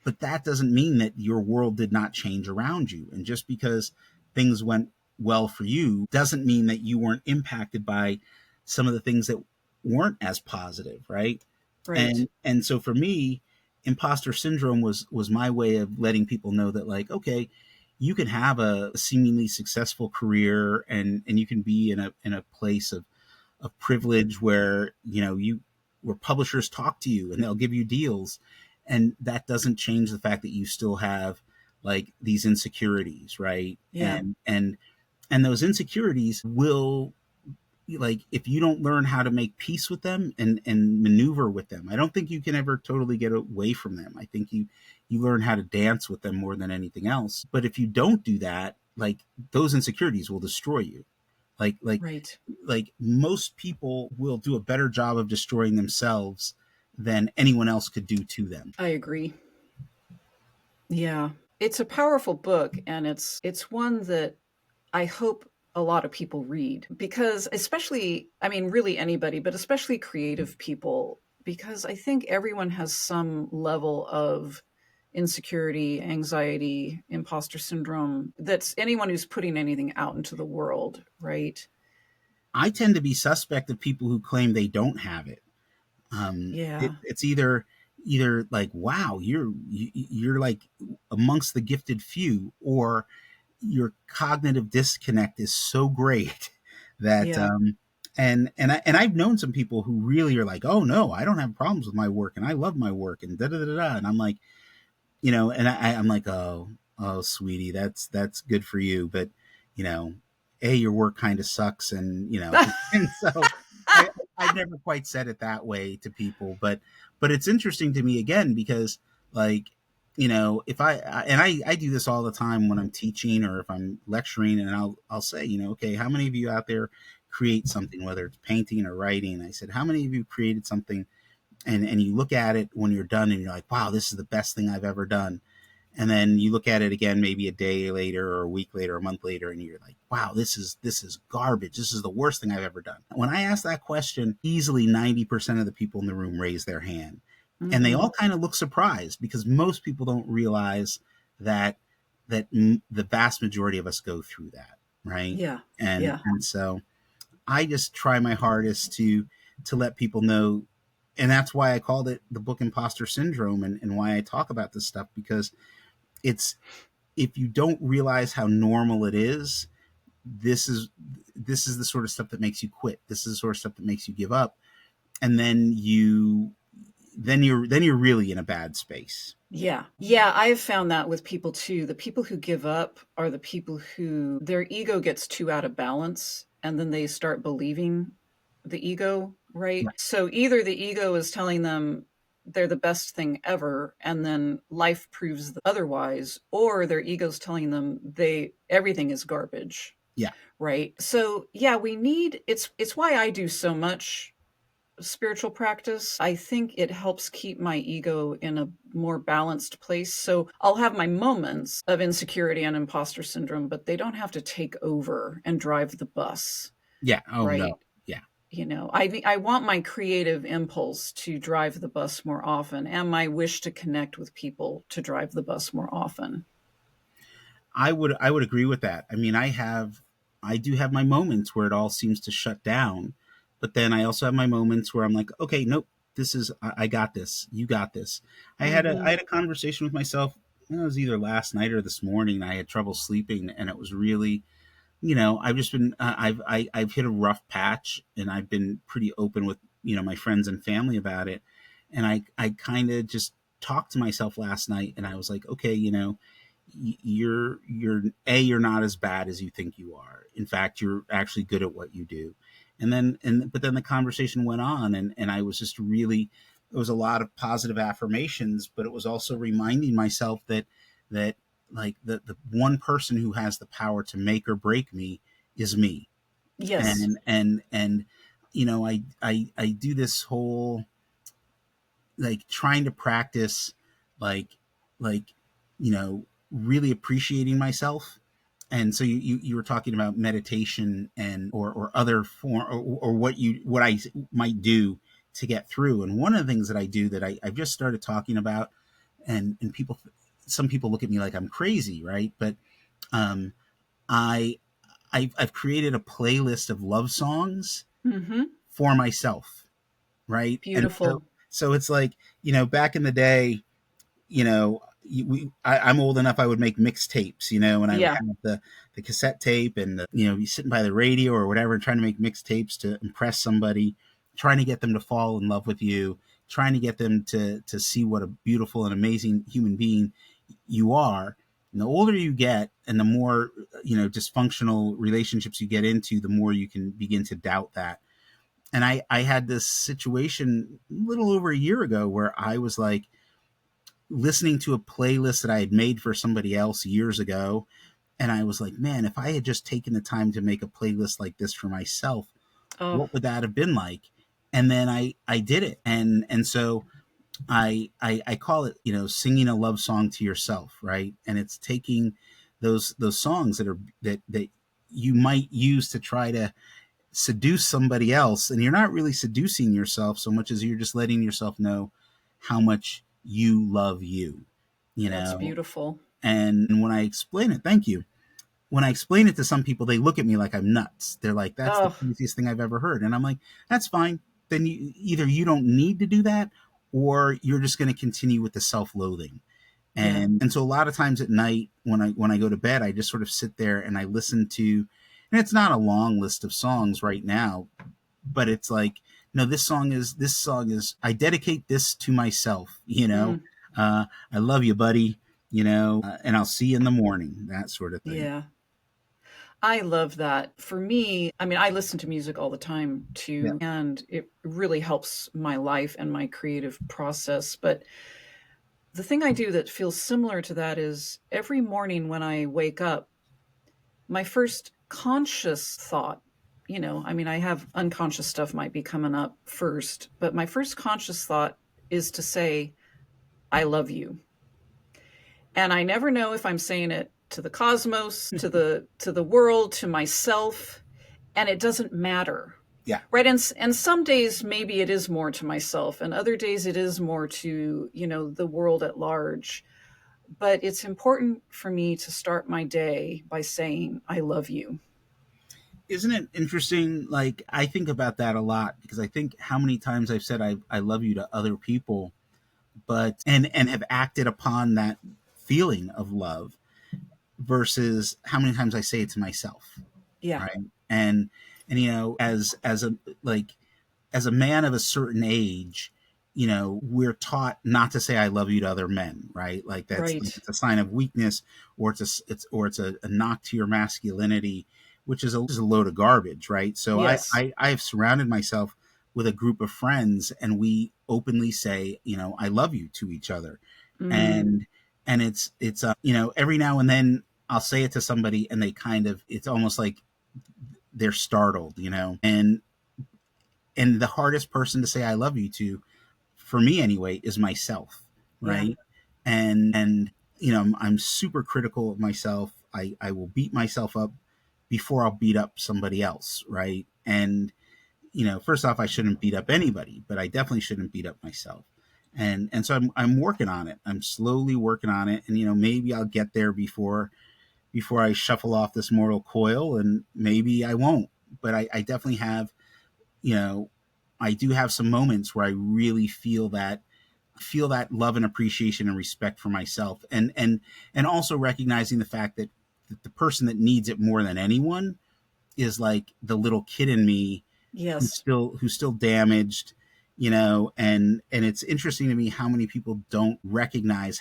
Speaker 2: but that doesn't mean that your world did not change around you. And just because things went well for you doesn't mean that you weren't impacted by some of the things that weren't as positive, right?
Speaker 1: Right.
Speaker 2: And so for me, imposter syndrome was my way of letting people know that, like, okay, you can have a seemingly successful career, and you can be in a place of privilege where where publishers talk to you and they'll give you deals, and that doesn't change the fact that you still have like these insecurities, right?
Speaker 1: Yeah.
Speaker 2: And those insecurities will, like, if you don't learn how to make peace with them and maneuver with them, I don't think you can ever totally get away from them. I think you learn how to dance with them more than anything else. But if you don't do that, like, those insecurities will destroy you. like like
Speaker 1: Right.
Speaker 2: like most people will do a better job of destroying themselves than anyone else could do to them.
Speaker 1: I agree. Yeah. It's a powerful book, and it's one that I hope a lot of people read, because especially, I mean, really anybody, but especially creative people, because I think everyone has some level of insecurity, anxiety, imposter syndrome. That's anyone who's putting anything out into the world, right?
Speaker 2: I tend to be suspect of people who claim they don't have it.
Speaker 1: Yeah.
Speaker 2: It's either like, wow, you're like amongst the gifted few, or your cognitive disconnect is so great that
Speaker 1: Yeah.
Speaker 2: I've known some people who really are like, oh no, I don't have problems with my work and I love my work and da da da da. And I'm like, and I'm like, oh, sweetie, that's good for you, but you know, your work kind of sucks, and and so I I've never quite said it that way to people, but it's interesting to me again because, like, if I do this all the time when I'm teaching or if I'm lecturing, and I'll say, okay, how many of you out there create something, whether it's painting or writing? I said, how many of you created something, and you look at it when you're done and you're like, wow, this is the best thing I've ever done. And then you look at it again, maybe a day later or a week later, or a month later, and you're like, wow, this is garbage. This is the worst thing I've ever done. When I ask that question, easily 90% of the people in the room raise their hand. And they
Speaker 1: Mm-hmm.
Speaker 2: all kind of look surprised, because most people don't realize that the vast majority of us go through that, right?
Speaker 1: Yeah.
Speaker 2: And
Speaker 1: Yeah.
Speaker 2: and so I just try my hardest to let people know and that's why I called it the book Imposter Syndrome, and why I talk about this stuff, because it's, if you don't realize how normal it is, this is this is the sort of stuff that makes you quit. This is the sort of stuff that makes you give up, and then you're really in a bad space.
Speaker 1: Yeah. Yeah, I've found that with people too. The people who give up are the people who their ego gets too out of balance, and then they start believing the ego, right?
Speaker 2: Right.
Speaker 1: So either the ego is telling them they're the best thing ever, and then life proves otherwise, or their ego's telling them everything is garbage,
Speaker 2: Yeah.
Speaker 1: right? So yeah, it's why I do so much spiritual practice. I think it helps keep my ego in a more balanced place. So I'll have my moments of insecurity and imposter syndrome, but they don't have to take over and drive the bus,
Speaker 2: Yeah. Oh no.
Speaker 1: right?
Speaker 2: Yeah.
Speaker 1: I want my creative impulse to drive the bus more often, and my wish to connect with people to drive the bus more often.
Speaker 2: I would agree with that. I mean, I do have my moments where it all seems to shut down, but then I also have my moments where I'm like, okay, nope, I got this. You got this. I
Speaker 1: Mm-hmm.
Speaker 2: had a conversation with myself. It was either last night or this morning. I had trouble sleeping, and it was really, I've just been, I've hit a rough patch, and I've been pretty open with, my friends and family about it. And I kind of just talked to myself last night, and I was like, okay, you're not as bad as you think you are. In fact, you're actually good at what you do. But then the conversation went on, and I was just really, it was a lot of positive affirmations, but it was also reminding myself that like the one person who has the power to make or break me is me.
Speaker 1: Yes.
Speaker 2: And I do this whole, like, trying to practice, like like really appreciating myself. And so you were talking about meditation, and or other form, or what I might do to get through. And one of the things that I do, that I've just started talking about, and some people look at me like I'm crazy, right? But um I I've created a playlist of love songs
Speaker 1: Mm-hmm.
Speaker 2: for myself, right? And so
Speaker 1: Beautiful.
Speaker 2: so it's like, back in the day, I'm old enough. I would make mixtapes, and I would
Speaker 1: Yeah.
Speaker 2: have the cassette tape, and be sitting by the radio or whatever, trying to make mixtapes to impress somebody, trying to get them to fall in love with you, trying to get them to see what a beautiful and amazing human being you are. And the older you get, and the more dysfunctional relationships you get into, the more you can begin to doubt that. And I had this situation a little over a year ago where I was like, listening to a playlist that I had made for somebody else years ago. And I was like, man, if I had just taken the time to make a playlist like this for myself,
Speaker 1: Oh,
Speaker 2: what would that have been like? And then I did it. And so I call it, singing a love song to yourself, right? And it's taking those songs that you might use to try to seduce somebody else, and you're not really seducing yourself so much as you're just letting yourself know how much you love you, you
Speaker 1: that's
Speaker 2: know
Speaker 1: beautiful.
Speaker 2: and when I explain it, thank you, when I explain it to some people, they look at me like I'm nuts. They're like, that's the
Speaker 1: Oh,
Speaker 2: craziest thing I've ever heard. And I'm like, that's fine. Then either you don't need to do that, or you're just going to continue with the self-loathing.
Speaker 1: yeah.
Speaker 2: And so a lot of times at night, when I go to bed, I just sort of sit there and I listen to, and it's not a long list of songs right now, but it's like, no, this song is I dedicate this to myself.
Speaker 1: Mm,
Speaker 2: I love you, buddy. And I'll see you in the morning. That sort of thing.
Speaker 1: yeah. I love that. For me, I mean, I listen to music all the time
Speaker 2: Yeah.
Speaker 1: too, and it really helps my life and my creative process. But the thing I do that feels similar to that is every morning when I wake up, my first conscious thought, I mean, I have unconscious stuff might be coming up first, but my first conscious thought is to say, I love you. And I never know if I'm saying it to the cosmos, to the world, to myself, and it doesn't matter.
Speaker 2: Yeah.
Speaker 1: Right. And some days maybe it is more to myself, and other days it is more to, the world at large. But it's important for me to start my day by saying, I love you.
Speaker 2: Isn't it interesting? Like, I think about that a lot because I think how many times I've said I love you to other people, but and have acted upon that feeling of love versus how many times I say it to myself,
Speaker 1: Yeah.
Speaker 2: right? And as a like as a man of a certain age, we're taught not to say "I love you" to other men, right? Like that's like
Speaker 1: Right.
Speaker 2: it's a sign of weakness, or it's a knock to your masculinity, which is a load of garbage, right? So
Speaker 1: Yes.
Speaker 2: I have surrounded myself with a group of friends, and we openly say, "I love you" to each other,
Speaker 1: Mm,
Speaker 2: and it's every now and then I'll say it to somebody, and they it's almost like they're startled, and the hardest person to say "I love you" to, for me anyway, is myself,
Speaker 1: yeah.
Speaker 2: right? And I'm super critical of myself. I will beat myself up before I'll beat up somebody else, right? And first off, I shouldn't beat up anybody, but I definitely shouldn't beat up myself. And so I'm working on it. I'm slowly working on it, and maybe I'll get there before I shuffle off this mortal coil, and maybe I won't. But I definitely have, you know, I do have some moments where I really feel that love and appreciation and respect for myself, and also recognizing the fact that the person that needs it more than anyone is like the little kid in me
Speaker 1: Yes.
Speaker 2: who's still damaged, and it's interesting to me how many people don't recognize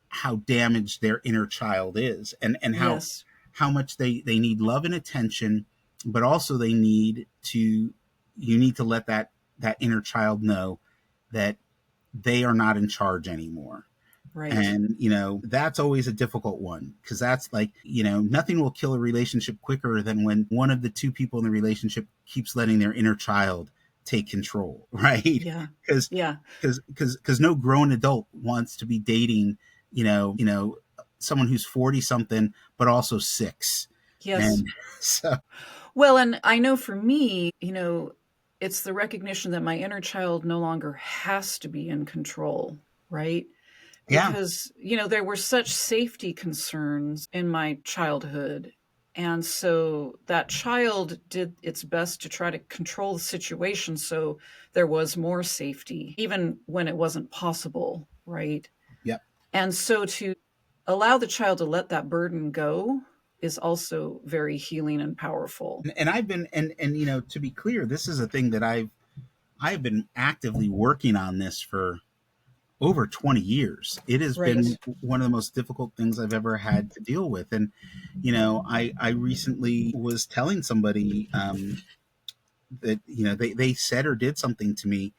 Speaker 2: how damaged their inner child is, and
Speaker 1: Yes.
Speaker 2: how much they need love and attention, but also you need to let that inner child know that they are not in charge anymore.
Speaker 1: Right.
Speaker 2: And that's always a difficult one, because that's like, nothing will kill a relationship quicker than when one of the two people in the relationship keeps letting their inner child take control, right?
Speaker 1: Yeah.
Speaker 2: because
Speaker 1: Yeah.
Speaker 2: because no grown adult wants to be dating, someone who's 40 something but also 6.
Speaker 1: Yes.
Speaker 2: And so
Speaker 1: Well, and I know for me, it's the recognition that my inner child no longer has to be in control, right?
Speaker 2: yeah.
Speaker 1: Because, there were such safety concerns in my childhood. And so that child did its best to try to control the situation so there was more safety, even when it wasn't possible, right?
Speaker 2: Yep.
Speaker 1: And so to allow the child to let that burden go is also very healing and powerful.
Speaker 2: And I've been, and to be clear, this is a thing that I've been actively working on this for over 20 years. It has been
Speaker 1: Right.
Speaker 2: one of the most difficult things I've ever had to deal with. And I recently was telling somebody, that they said or did something to me,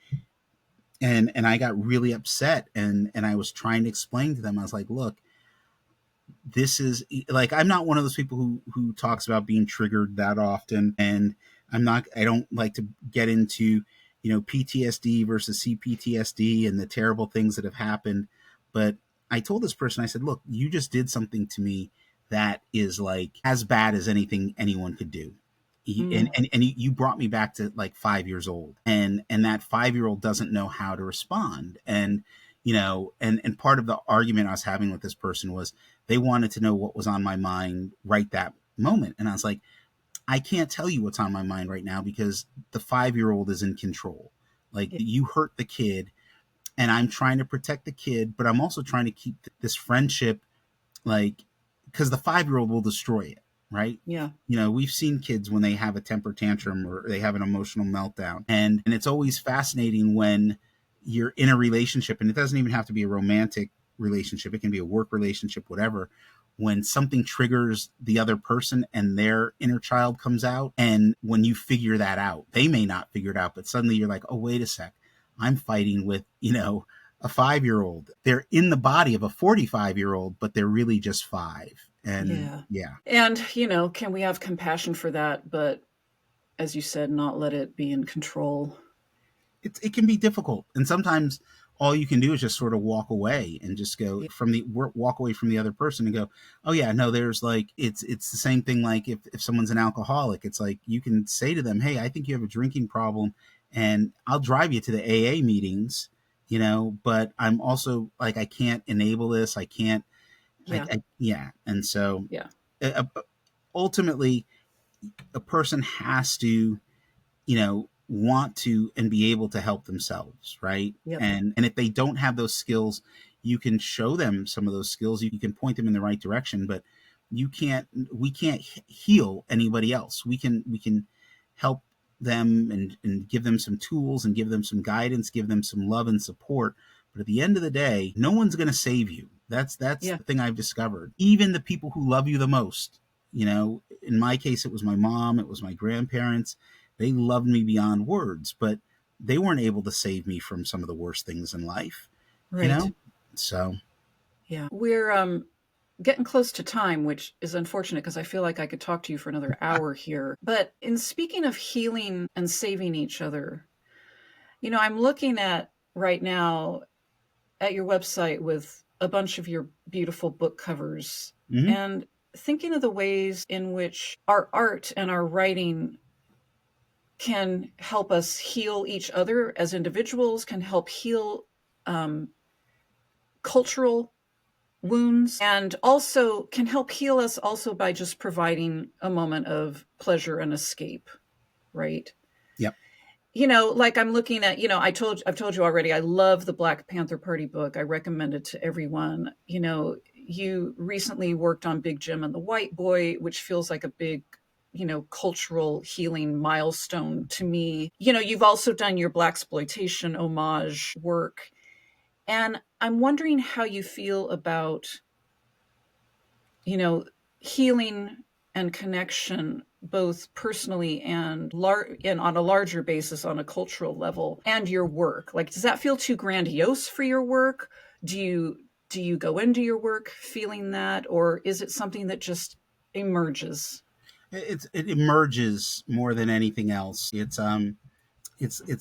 Speaker 2: and I got really upset, and I was trying to explain to them. I was like, look, this is like, I'm not one of those people who talks about being triggered that often, and I don't like to get into PTSD versus CPTSD and the terrible things that have happened. But I told this person, I said, look, you just did something to me that is like as bad as anything anyone could do. and,
Speaker 1: Mm,
Speaker 2: and and you brought me back to like 5 years old, and that 5 year old doesn't know how to respond. And part of the argument I was having with this person was they wanted to know what was on my mind right that moment, and I was like, I can't tell you what's on my mind right now because the 5 year old is in control. Like,
Speaker 1: yeah.
Speaker 2: you hurt the kid, and I'm trying to protect the kid, but I'm also trying to keep this friendship, like, because the 5 year old will destroy it, right?
Speaker 1: Yeah.
Speaker 2: We've seen kids when they have a temper tantrum or they have an emotional meltdown, and it's always fascinating when you're in a relationship, and it doesn't even have to be a romantic relationship, it can be a work relationship, whatever, when something triggers the other person and their inner child comes out. And when you figure that out, they may not figure it out, but suddenly you're like, oh, wait a sec, I'm fighting with a 5 year old. They're in the body of a 45-year old, but they're really just 5. And
Speaker 1: Yeah.
Speaker 2: yeah,
Speaker 1: And, can we have compassion for that, but as you said, not let it be in control?
Speaker 2: it can be difficult. And sometimes all you can do is just sort of walk away and just go
Speaker 1: Yeah.
Speaker 2: walk away from the other person and go, oh yeah, no, there's like, it's the same thing. Like, if someone's an alcoholic, it's like, you can say to them, hey, I think you have a drinking problem, and I'll drive you to the AA meetings, but I'm also like, I can't enable this. I can't,
Speaker 1: Yeah.
Speaker 2: yeah. And so,
Speaker 1: Yeah.
Speaker 2: uh, ultimately, a person has to, want to and be able to help themselves, right?
Speaker 1: Yep.
Speaker 2: And if they don't have those skills, you can show them some of those skills. You can point them in the right direction, but we can't heal anybody else. We can help them and give them some tools and give them some guidance, give them some love and support. But at the end of the day, no one's going to save you. That's
Speaker 1: Yeah.
Speaker 2: the thing I've discovered. Even the people who love you the most, in my case, it was my mom, it was my grandparents. They loved me beyond words, but they weren't able to save me from some of the worst things in life, you
Speaker 1: Right.
Speaker 2: know? So,
Speaker 1: Yeah. We're getting close to time, which is unfortunate because I feel like I could talk to you for another hour here. But in speaking of healing and saving each other, I'm looking at right now at your website with a bunch of your beautiful book covers
Speaker 2: mhm.
Speaker 1: and thinking of the ways in which our art and our writing can help us heal each other as individuals, can help heal um, cultural wounds, and also can help heal us also by just providing a moment of pleasure and escape, right?
Speaker 2: Yep.
Speaker 1: Like I'm looking at, I've told you already, I love the Black Panther Party book. I recommend it to everyone. You recently worked on Big Jim and the White Boy, which feels like a big, cultural healing milestone to me. You've also done your blaxploitation homage work. And I'm wondering how you feel about, you know, healing and connection both personally and on a larger basis on a cultural level and your work. Like, does that feel too grandiose for your work? Do you go into your work feeling that, or is it something that just emerges?
Speaker 2: It emerges more than anything else. It's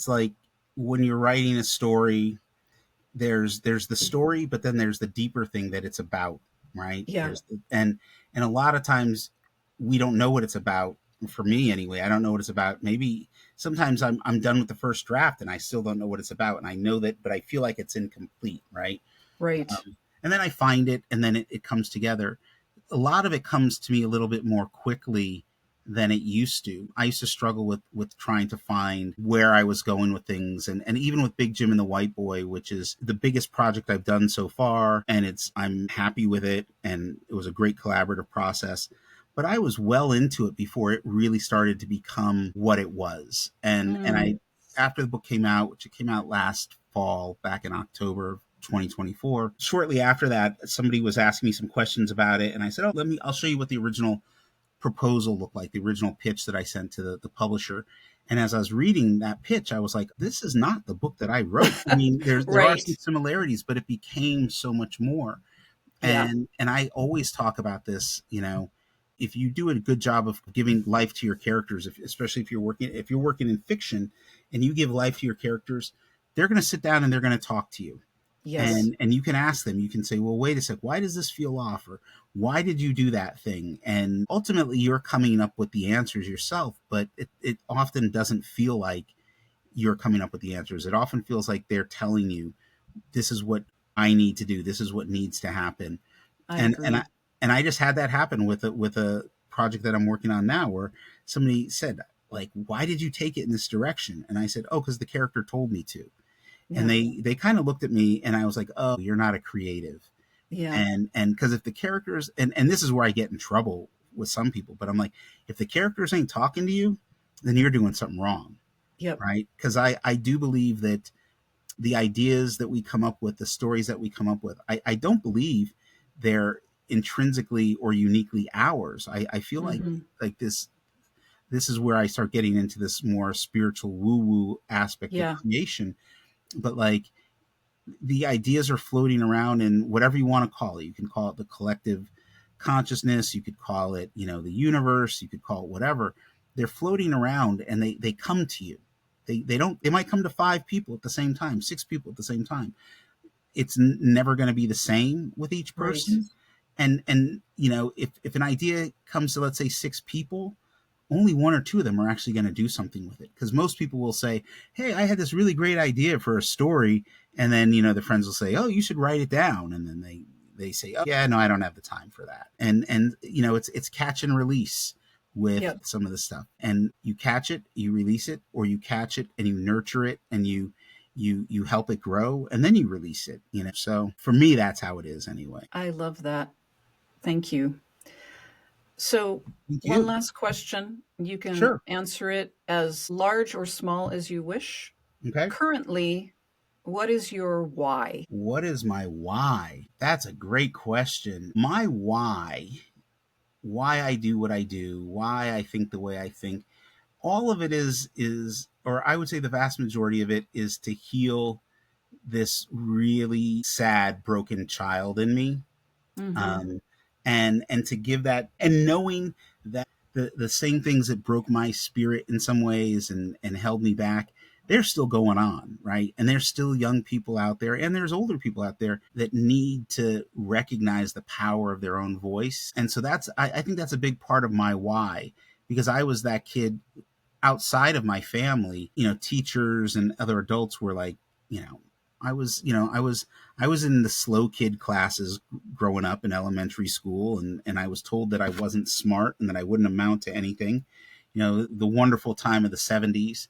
Speaker 2: like when you're writing a story, there's the story, but then there's the deeper thing that it's about, right?
Speaker 1: Yeah.
Speaker 2: And a lot of times we don't know what it's about. For me, anyway, I don't know what it's about. Maybe sometimes I'm done with the first draft and I still don't know what it's about, and I know that, but I feel like it's incomplete, right?
Speaker 1: Right.
Speaker 2: And then I find it, and then it comes together. A lot of it comes to me a little bit more quickly than it used to. I used to struggle with trying to find where I was going with things, and even with Big Jim and the White Boy, which is the biggest project I've done so far, and I'm happy with it, and it was a great collaborative process. But I was well into it before it really started to become what it was. And
Speaker 1: Mm,
Speaker 2: I After the book came out, which it came out last fall, back in October 2024. Shortly after that, somebody was asking me some questions about it, and I said, "Oh, I'll show you what the original proposal looked like, the original pitch that I sent to the publisher." And as I was reading that pitch, I was like, "This is not the book that I wrote." I mean, there are some
Speaker 1: right.
Speaker 2: similarities, but it became so much more.
Speaker 1: Yeah.
Speaker 2: And I always talk about this, if you do a good job of giving life to your characters, especially if you're working in fiction and you give life to your characters, they're going to sit down and they're going to talk to you,
Speaker 1: Yes.
Speaker 2: and you can ask them. You can say, well, wait a sec, why does this feel off, or why did you do that thing? And ultimately you're coming up with the answers yourself, but it often doesn't feel like you're coming up with the answers. It often feels like they're telling you, this is what I need to do, this is what needs to happen.
Speaker 1: I
Speaker 2: And
Speaker 1: agree.
Speaker 2: I just had that happen with a project that I'm working on now, where somebody said, like, why did you take it in this direction? And I said, oh, because the character told me to. And
Speaker 1: Yeah.
Speaker 2: they kind of looked at me, and I was like, oh, you're not a creative.
Speaker 1: Yeah.
Speaker 2: And because if the characters, and this is where I get in trouble with some people, but I'm like, if the characters ain't talking to you, then you're doing something wrong,
Speaker 1: Yep.
Speaker 2: right? Because I do believe that the ideas that we come up with, the stories that we come up with, I don't believe they're intrinsically or uniquely ours. I feel
Speaker 1: Hmm.
Speaker 2: like this is where I start getting into this more spiritual woo woo aspect of
Speaker 1: Yeah.
Speaker 2: creation. But like, the ideas are floating around in whatever you want to call it. You can call it the collective consciousness, you could call it, the universe, you could call it whatever. They're floating around, and they come to you. They might come to 5 people at the same time, 6 people at the same time. It's never going to be the same with each
Speaker 1: Right.
Speaker 2: person. And if an idea comes to, let's say, 6 people, only one or two of them are actually going to do something with it, because most people will say, hey, I had this really great idea for a story, and then the friends will say, oh, you should write it down, and then they say, oh yeah, no, I don't have the time for that. And it's catch and release. with some of the stuff. And you catch it, you release it, or you catch it and you nurture it and you help it grow, and then you release it, So for me, that's how it is anyway.
Speaker 1: I love that. Thank you. So one last question. You can answer it as large or small as you wish.
Speaker 2: Okay.
Speaker 1: Currently, what is your why?
Speaker 2: What is my why? That's a great question. My why I do what I do, why I think the way I think, all of it is, or I would say the vast majority of it is to heal this really sad, broken child in me. Mm-hmm. And to give that, and knowing that the same things that broke my spirit in some ways and held me back, they're still going on, right? And there's still young people out there, and there's older people out there that need to recognize the power of their own voice. And so I think that's a big part of my why, because I was that kid outside of my family. Teachers and other adults were like, I was in the slow kid classes growing up in elementary school, and I was told that I wasn't smart and that I wouldn't amount to anything. The wonderful time of the 70s.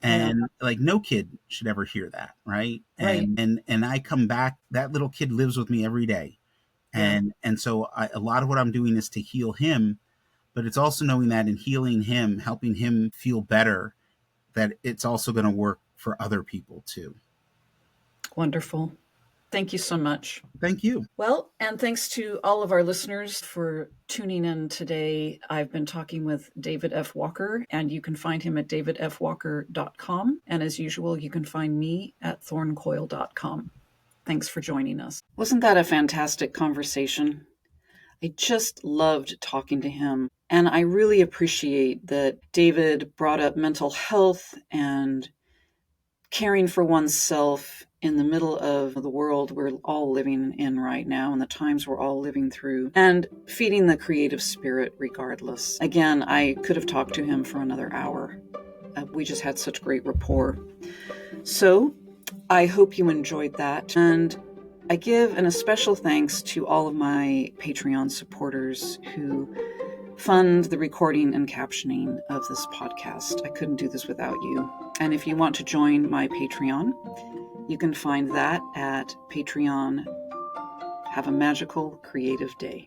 Speaker 2: And like, no kid should ever hear that, right? And I come back, that little kid lives with me every day. And so a lot of what I'm doing is to heal him, but it's also knowing that in healing him, helping him feel better, that it's also going to work for other people too.
Speaker 1: Wonderful. Thank you so much.
Speaker 2: Thank you.
Speaker 1: Well, and thanks to all of our listeners for tuning in today. I've been talking with David F. Walker, and you can find him at davidfwalker.com. And as usual, you can find me at thorncoyle.com. Thanks for joining us. Wasn't that a fantastic conversation? I just loved talking to him. And I really appreciate that David brought up mental health and caring for oneself in the middle of the world we're all living in right now and the times we're all living through, and feeding the creative spirit regardless. Again, I could have talked to him for another hour. We just had such great rapport. So I hope you enjoyed that. And I give an especial thanks to all of my Patreon supporters who fund the recording and captioning of this podcast. I couldn't do this without you. And if you want to join my Patreon, you can find that at Patreon. Have a magical, creative day.